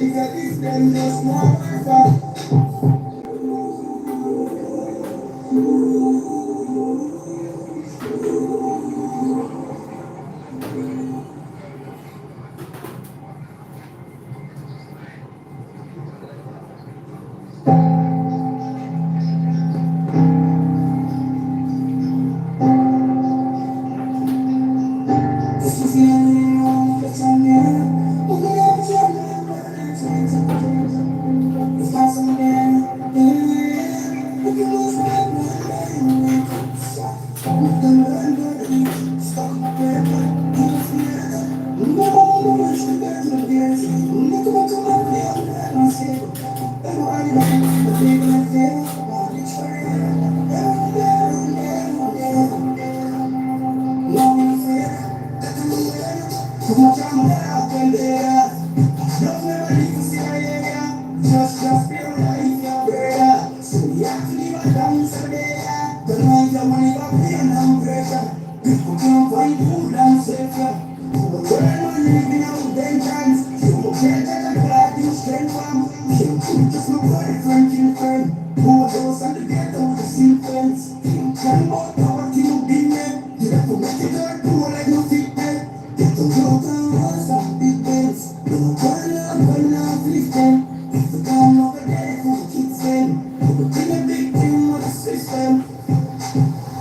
If them just want to fuck. This is the only one that's on me. If you ever tell me I'm gonna change, it's not some damn thing. If you lose me, I'm gonna stop. I'm gonna stop. I'm fear. I'm gonna watch the birds of the earth. I'm gonna come up there. I'm gonna say, I'm gonna the people that feel. I'm gonna try. Too much I'm out there. Don't never leave to see my area. Just feel like you're better. So you have to leave a dance there. Don't mind your money, but pain and pressure. People can't find food and shelter. The world living out vengeance. You can't tell them what you stand from. You just look for the friend friend. Who goes and the ghetto with the sequence. You can't walk poverty, you be there. You have to make it hard, poor like no fit there. Get the road and what's up, big beds. Don't turn up, burn up, lift them. If you come over there, who keeps them? You could be a victim of the system.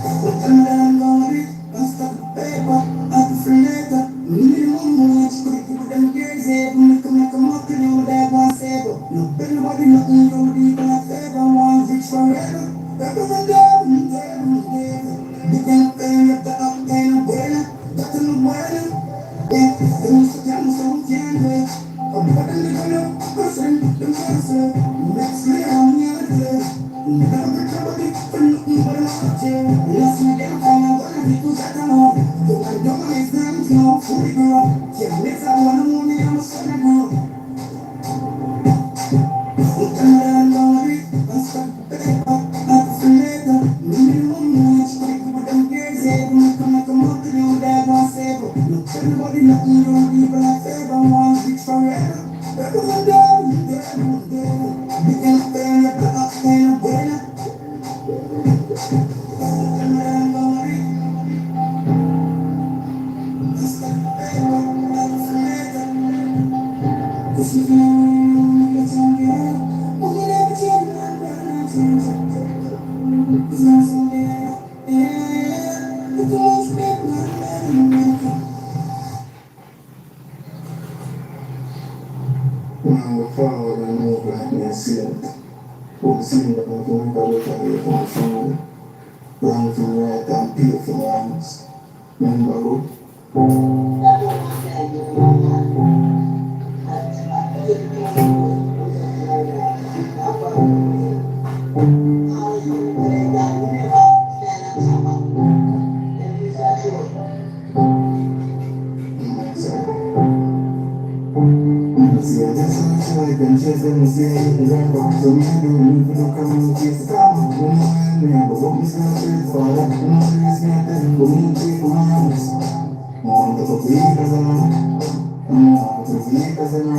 But I'm gonna be, I'm stuck with paper. I'm the free later. Minimum wage, quick with them girls here. Make 'em up, you know that one saver. No pay nobody nothing, you don't even have favor. One rich forever. Represent them, you can't pay me up the up, ain't no bueno. That's no bueno. Yeah, they used to tell me so we can't wait. But they live in a person, them person. Next year, I'm here today. Never recover it for nothing but a jail. Last night, they found out what I did was I don't know. Though I don't know his name, you know, fully grew up. Yeah, next I wanna know me, I'm a son of girl. Look at me, I'm gonna be, I'm stuck with paper. I'm the later. Minimum wage, quick with them girls, yeah. Make 'em up, you know that one saver. No tell nobody nothing, you don't even like favor. One rich forever. Represent them, you can't pay me up the up, ain't no bueno. Look at me, I'm gonna be, I'm stuck with paper. I'm the later. This is the only one that's on me. Will you never change my mind? It's not so bad. Yeah. You can expect my man. When we forward and move like me and see it. We'll see that I'm going to look at it on the phone. Wrong from right and pay for wrongs. Remember who? See, I just want to like and chase them and say it's right back to me. Don't even look at me, chase the car. Don't know where I'm at, but what me still chase for that. Don't know where it's me at, but me chase for my house. Want to go because I'm want to be because I'm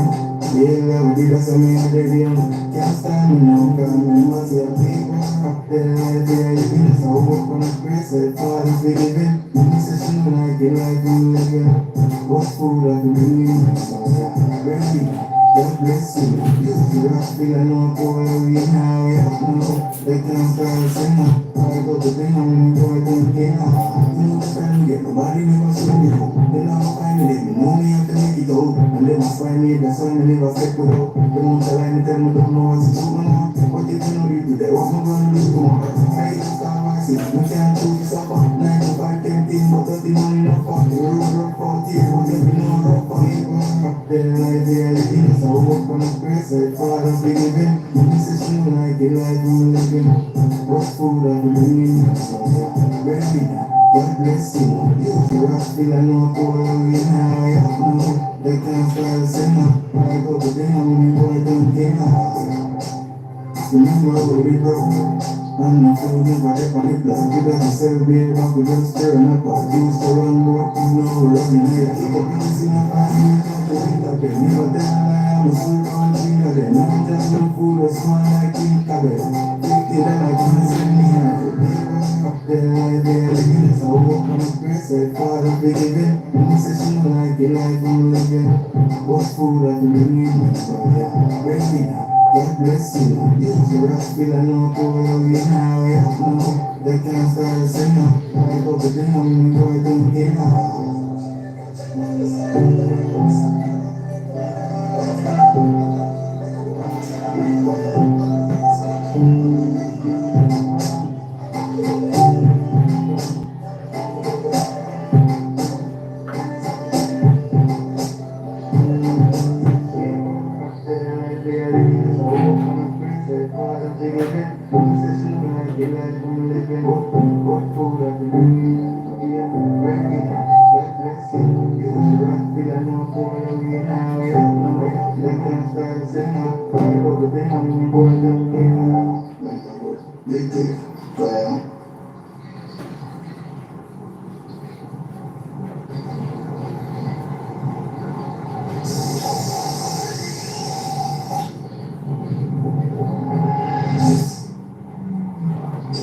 yeah, we did us a man every day. Can't stand me now, because I'm must have people up there right there. You can just work on the grace, I thought it's big event. This is you like it, like you again. What food I can bring in? Ready, God bless you. You have to feel I know boy, we now, we have to know. They can't start singing. I go to the home, boy, don't get out. You know, friend, get nobody never see me. They never find me, they know me, have to make it out. And they must find me, that's why they never step it out. They won't tell me, tell me, don't know what's going on. What you know, you do, they wasn't going to do tomorrow. I just start waxing, we can't do this up. 9 to 5, 10 things, but 30 money, no fuck. The road rock out here, won't let me know, rock on it. Up there, like there, you think, so work on the grace, I thought I'm big event. This is you like it, like you living. What food are you bringing? Ready, God bless you. You have to feel I know boy, we now, I have to know. They can't start singing. I go to them, when you boy don't get out. Remember where we broke. I'm not feeling but if I hit like you better celebrate. I could just turn up, I used to run more, you know, running here. Keep up easy, I find me, don't believe I can never tell I am a fool on the one like King Cabot. Take it like you send me out. Up there, living so walk on the grace, I thought of forgiving. This is you like it, like I'm living. What food I can bring you, so yeah, bring me now. God bless you. It's a rough feel, I know, for you now, yeah, no. They can't start a singer. I go to them, I'm going to get out.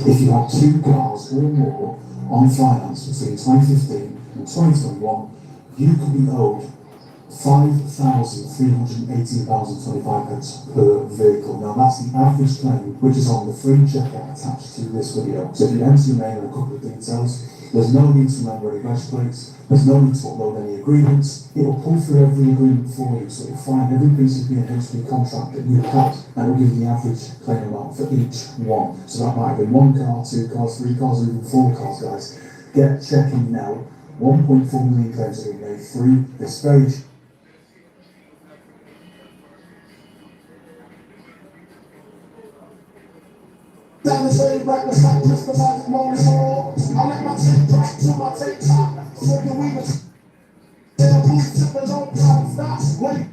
If you have 2 cars or more on finance between 2015 and 2021, you could be owed £5,318.25 per vehicle. Now that's the average claim, which is on the free checkout attached to this video. So if you enter your name and a couple of details, there's no need to remember any reg plates, there's no need to upload any agreements. It will pull through every agreement for you, so it'll find every PCP and HP contract that you've had, and it'll give you the average claim amount for each one. So that might have been 1 car, 2 cars, 3 cars, or even 4 cars, guys. Get checking now. 1.4 million claims have been made through this page. Down the same back the stack, just the magic moment more. I let my tape drop to my tape top. So you even tell who's tipping on time. Stop, wait.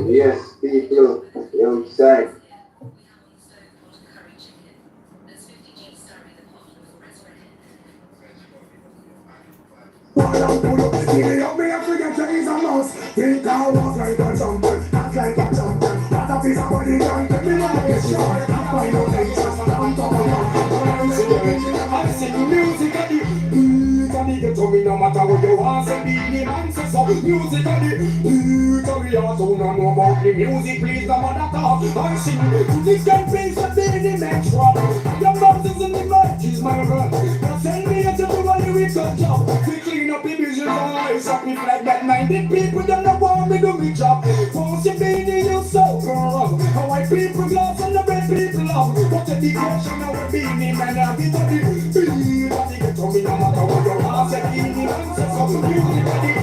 Yes, people, outside. Think I was like a jumper, not like a jumper. Not a piece of body gun, let me know it's short. I find out they just on top of I sing music at the beat and it get to me no matter what you want. Say the man say so, music at the beat and we also don't know about the music. Please no matter talk, I sing to this can face the daily metro. The mountains in the night is my run. Now send me to the money we touch up. We clean up the vision and eyes up. If like that minded people don't know what we do we job. Force your baby you so wrong. How white people glass and the red people love. What a devotion now we're being in and I'll be to the beat. And it get to me no matter what you want. Say the man says so music at the beat.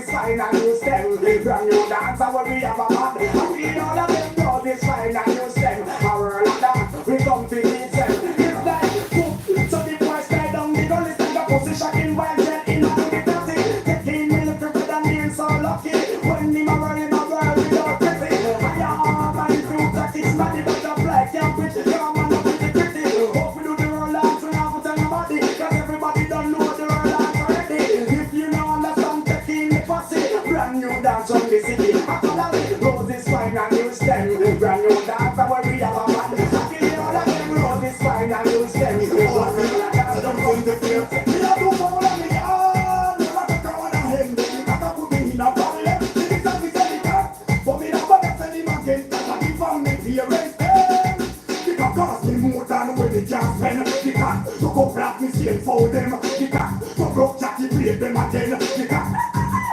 is fine and you stem. Brand new dance and we have a band. And we all of them know this fine and you stem. Our world of dance, we come to meet them. It's like cook, so the boys stay down. They don't listen to position in wild jet in a little dirty. Taking me look for and being so lucky. When him a world without pretty. I am and through practice, money but the black can't pretty. Come on, pretty pretty. Hope we do the roll dance, we have to tell nobody. Cause everybody don't know the roll dance already. If you know understand, taking the posse. Brand new dance from the city. Rose is fine and you stem. Brand new dance and we have a band. I feel all of them. Rose is fine and you stem. Brand new dance and we have a band. We have to follow me on. You have to go on and him. You have to put me in a problem. This is a physical. But me not bother tell him again. That's what he found me parents. They can cost me more than when they can spend. They can to go black me skin for them. They can to broke Jackie play them again. They can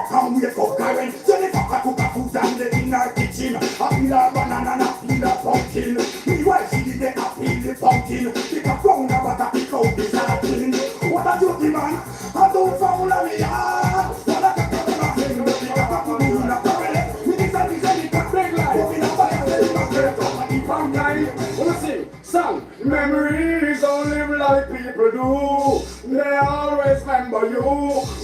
come wake up Karen. So they fuck a cook a food and they in her kitchen. A peel a banana and a peel a pumpkin. Meanwhile she did a peel the pumpkin. They can pound a butter pick out the salad. What a joke man. I don't foul a me yard. What a cock a him. They can pack a moon a parallel. Me this and this and it can break life. If in a fire they must break up a keep on time. Wanna sing? Song. Memories don't live like people do. They always remember you.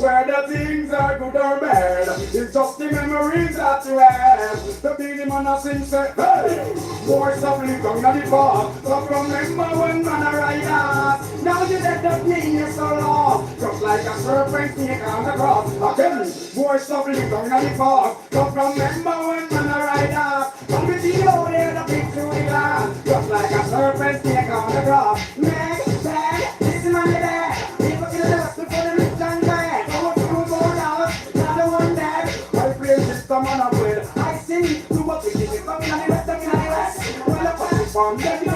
Whether things are good or bad, it's just the memories that you have. The big man a sing say, hey, boys of live down at the bar. So remember when man a ride us. Now you let that mean you're so lost. Just like a serpent snake on the cross. Again, boys of live down at the bar. So remember when man a ride us. And we see you there the big through the glass. Just like a serpent snake on the cross. Meg, listen on the there. People kill the rest before the rich and bad. Go through more dollars, not the one that. I play system on a play. I sing to what we give it up in the west, up in the west. Well, I put it on the next.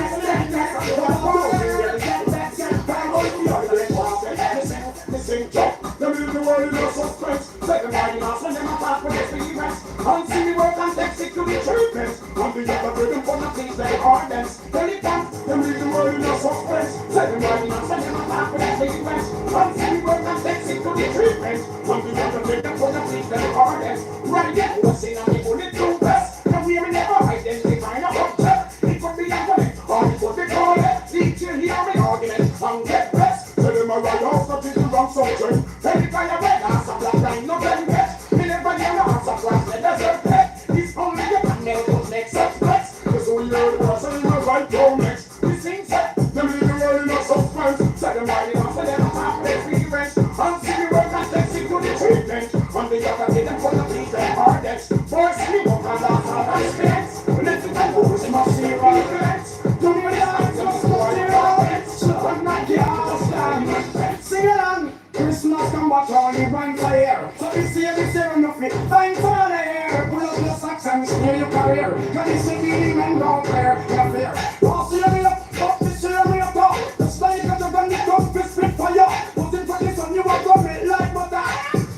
Listen, talk. The music world is no suspense. Second line, last one, them apart with experience. And see the work and take it to the treatment. And the other rhythm for the things they are dance. Tell it back. The music world is no suspense. Second line, last one, them apart with experience. And see the work and take it to the treatment. And the other rhythm for the things they are dance. Right there, we're saying on the bulletproof vest. Now we will never identify a object. It could be a bullet, or it could be called it. Each year here we argument and get blessed. Tell them a right house that is the wrong subject. Tell the guy a red ass a black line, no pen pet. Me never hear no ass a black red as a pet. It's only the panel who's next suspects. Cause when you're the person who was right go next. We sing set, them leave the world in a suspense. Set them right enough for them to have experience. And see the work and take it to the treatment. And the other day them for the things they are next. First me up and last all my spends. Let's get the rules, must see regrets. Don't you dance, just for the regrets. I'm not the understand. Sing along. Christmas come back only once a year. So this year nothing. Thanks for the air. Pull up your socks and steer your career. Cause this is feeling and don't clear. No fear. Pass the me up. Up this year me up top. Just like a jug and the cup is spit fire. Put in practice on you are coming like butter.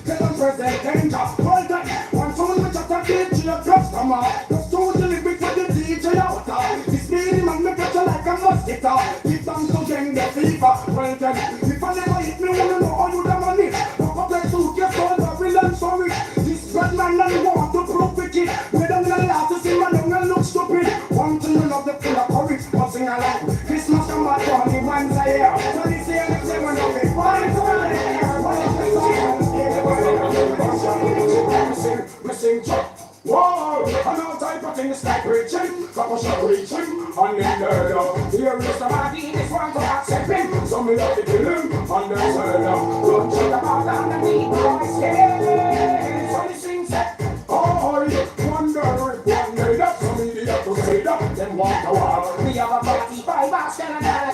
Tell them present danger. Well done. One someone which a teach your customer. Just to deliver for the DJ out. This feeling man me catch you like a mosquito. Keep them to gang the fever. Well done. If I never hit me, wanna know all you the money. Fuck up like suitcase, all the villain sorry. This bad man and want to prove wicked. We don't gonna laugh to see my young and look stupid. One thing you love the full of courage, but sing along. Christmas come back only once a year. So this year next year when love it. Why it's all there? Why it's all missing Chuck. Whoa, I know type of things like reaching, couple reaching, and then here is the body, this one to accept him. So me love to kill him, and then don't check about underneath my skin. So this thing said, oh, wonder if one made up, some idiot to say that, then walk a while. We have a 45 hours,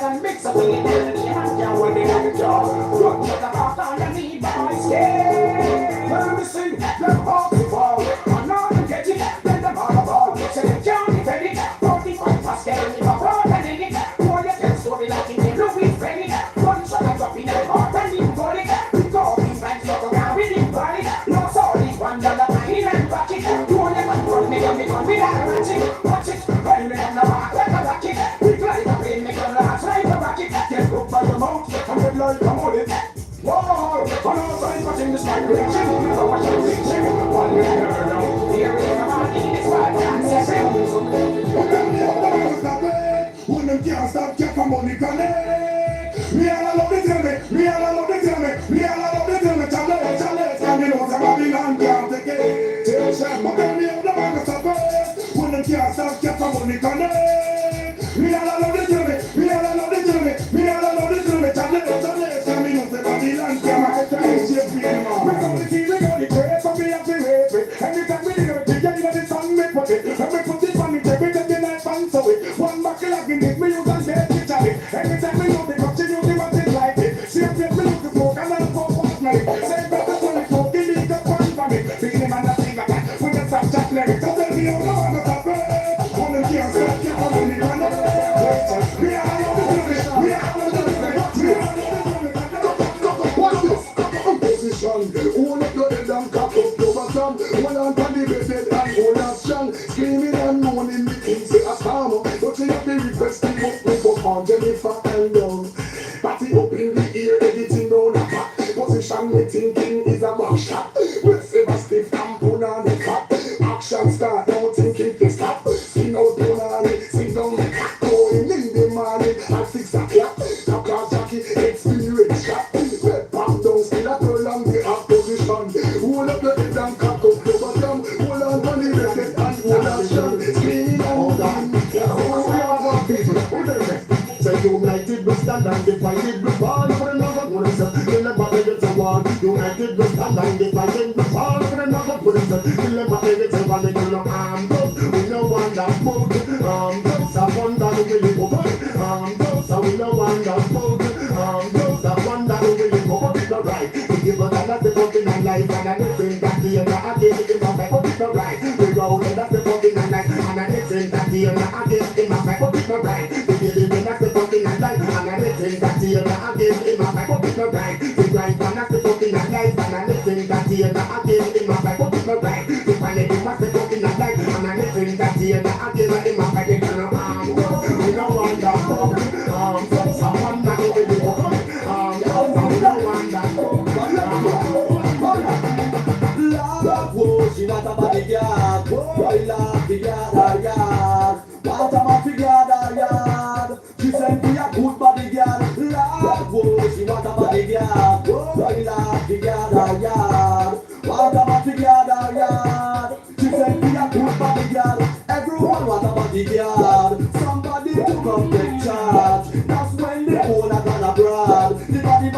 and mix up with it, and the man can win it in the job. Don't check about underneath my skin. Let me sing, let party fall, and now get it, then the ball ball. Say the county ready, 45 past getting it abroad and in it. Boy, you tell story like in the blue is ready. One shot and drop in the heart and in body. We go these banks look around with it body. No sorry, $1 in and pocket. You want to run me on the gun without a ratchet. Watch it, run me on the mark like a rocket. We glide up in, make a last like a rocket. Get hooked by the mouth, and the blood come on it. Whoa, on our side, but in the When them can't stop, get for money connect. Me all love the tell me, me all love the tell me, me all love the tell me, challenge, can me know some Babylon can't take it. Tell Chef, but tell me how the man stop it. When them can't stop, get for money connect. Me all love the tell me, me all love the tell me, me all love the tell me, challenge, can me know some Babylon can't take it. We come to see we go the trade, but we have to wait it. Anytime we do it, you know the sun me put it, and we put it on the table, then the night bounce away. One buckle of it, me use and get it on it. Anytime we know the cup, you use the what it like it. See if me look the smoke and I'll go off my it. Say better when it smoke, give me the fun for me. Big him and the thing like that, when you stop chat lyrics, so tell me how the man is up it. When them can't stop, get on the man up. We are all the service, we are all the service, we are all the service. Watch this, position. Hold up your head and cock up your bottom. Hold on to the bed and hold on strong. Screaming and moaning the things say a storm. But you have to request the book on Jennifer and Young. Party up in the ear, editing down a back. Position me thinking is a back shot. With silver stiff and put on the cap. Action start, now thinking to stop. Skin out put on it, sing down the clock. Going in the morning at 6 o'clock. Now class Jackie, experience shot. Red pop down, still a turn on the opposition. Hold up the head and cock up your bottom. Hold on to the bed and hold on strong. Scream and down. Say united we stand and divided we fall for another person. We'll never get to one. United we stand and divided we fall for another person. We'll never get to one. We no armed up, we no one that moved. Those are one that really go back. Those are we no one that moved. Those are one that really go back. It's alright. We give us another fucking life and anything that the other again in my back. It's alright. We roll it that's the fucking life and anything that the other again in my back. It's alright. We give it that's the fucking life and anything that the other again in my back. It's alright. We grind and that's the fucking life and anything that the other again in my back. It's alright. We find it that's the fucking life and anything that the other again in my back. It's alright. We don't want that. Someone that will be over. We don't want that. Love, whoa, she not a bodyguard. Boy, love, the yard. What am I figure the yard? She sent me a good bodyguard. Love, whoa, she not a bodyguard. Boy, love, the yard. What am I figure the yard? She sent me a good bodyguard. Everyone want a bodyguard. Somebody to come take charge. That's when the whole are gonna abroad.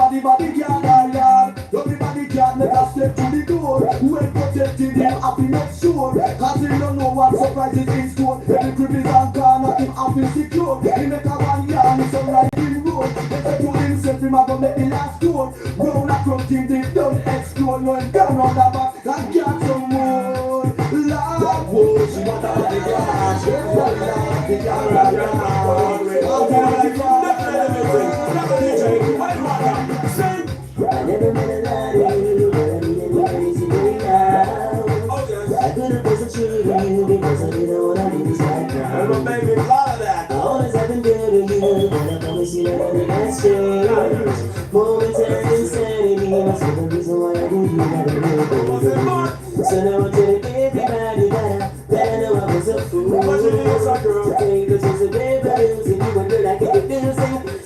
The bodyguard yard. Everybody can't never step to the door. When protecting him, happy make sure. Cause he don't know what surprises in store. Every crib is on corner, him happy secure. He make a one yard, so right in road. They say to himself, him a go make the last door. Round across him, they don't explode. No, him down on the back, and get some more. Love, whoa, she want a bodyguard. She want a I never met a lady who crazy way now. I couldn't concentrate on you because I didn't want to leave this life now. I always have been good to you, but I promise you that I never got straight. Momentary insanity, that's the reason why I do you gotta do. So now I tell everybody that I know I was a fool. To take the chance of everybody who's in you, but I can't do things.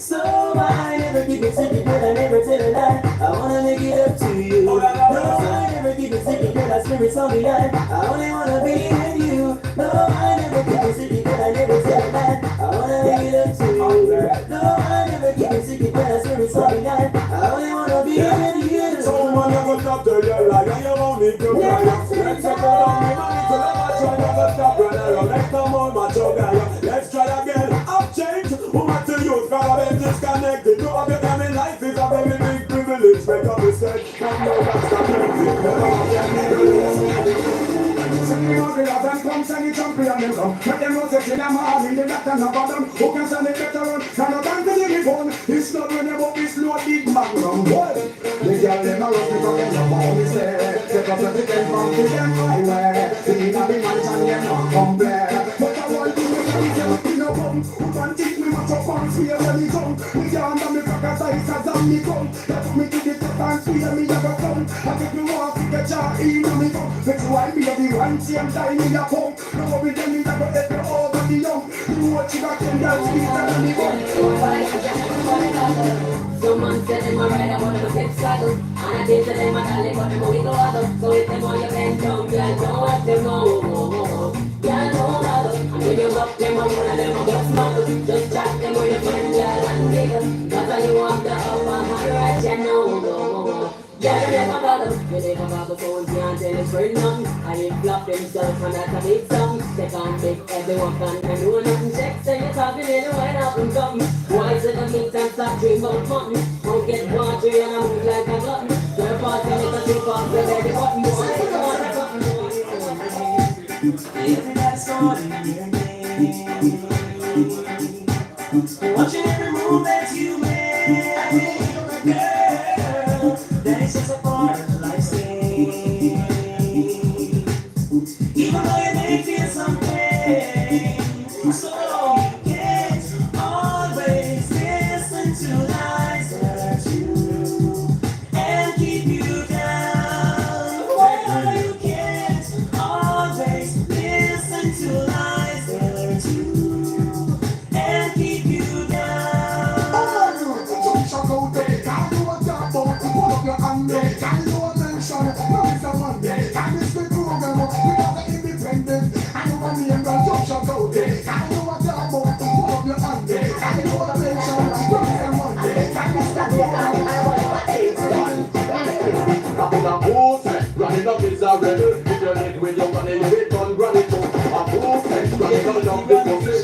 So I never keep it secret, but I never tell a lie. I wanna make it up to you. No, I never keep it secret, but I spirit's on me line. I only wanna be with you. No, I never keep it secret, but I never tell a lie. I wanna make it up to you. No, I never keep it secret, but I spirit's on me line. I only wanna be with you. Someone never stop to your life, and you won't need to cry. Let's take on me, money to never try, never stop, brother. Next time on my job, let's try again. I've changed, who want to use, cause I've been disconnected. To have your time in life is a very big privilege. Make a mistake, and no that's not perfect. Never have your Send me all the love and come send the champion and come. Make them know say in the morning the doctor no bottom. Who can stand it better run? Now no time to live phone. It's not when you this loaded magnum. What? The girl them a rush because them no want me say. Take up the ten pound to them highway. The inna the mansion them not come there. But I want to make a reason we no come. Who can teach me much up and swear when me come? We can't have me crack a size as I'm me come. That took me to the top and swear me never come. I take in me come. Make you wipe me up the one same time in your pump. No worry, then me never let you over the young. You watch you back and dance, beat and me bum. Some man say them a ride, I wanna go get saddle. And I did to them a dolly, but them only go waddle. So if them on your bend down, girl, don't let them know. Girl, don't bother. And when you up them, I'm one of them, I'm just muggle. Just chat them with your friend, girl, and nigga. Cause you want the upper hand right, you know. Yeah, you never bother. You never bother, so you can't tell his friend nothing. And he flop himself, and that's a big song. They can't make everyone can do nothing. Check, say you're talking anyway, nothing coming. Why is it the meat and stop dream about mutton? Don't get watery and I move like a button. Third party, make a trip off the ready button. Boy, you want a button. Everybody's calling your name. Watching every move that you make. Girl, that is just a part of life's game. Even though you may feel some pain, so you can't always listen to lies that hurt you and keep you down. Well, you can't always listen to lies that hurt you and keep you down. Don't shout out there, can't do a job out. Pull up your hand there, can't do a mention. No, it's a Monday, can't miss the program. We are the independent, I know my name, but don't shout out there. Can't do a job out, pull up your hand there, can't do a mention. No, it's a Monday, can't miss the program. Rapping a movement, running up is a rebel. If you're lit with your money, you hit on granny too. A movement, running up the movement.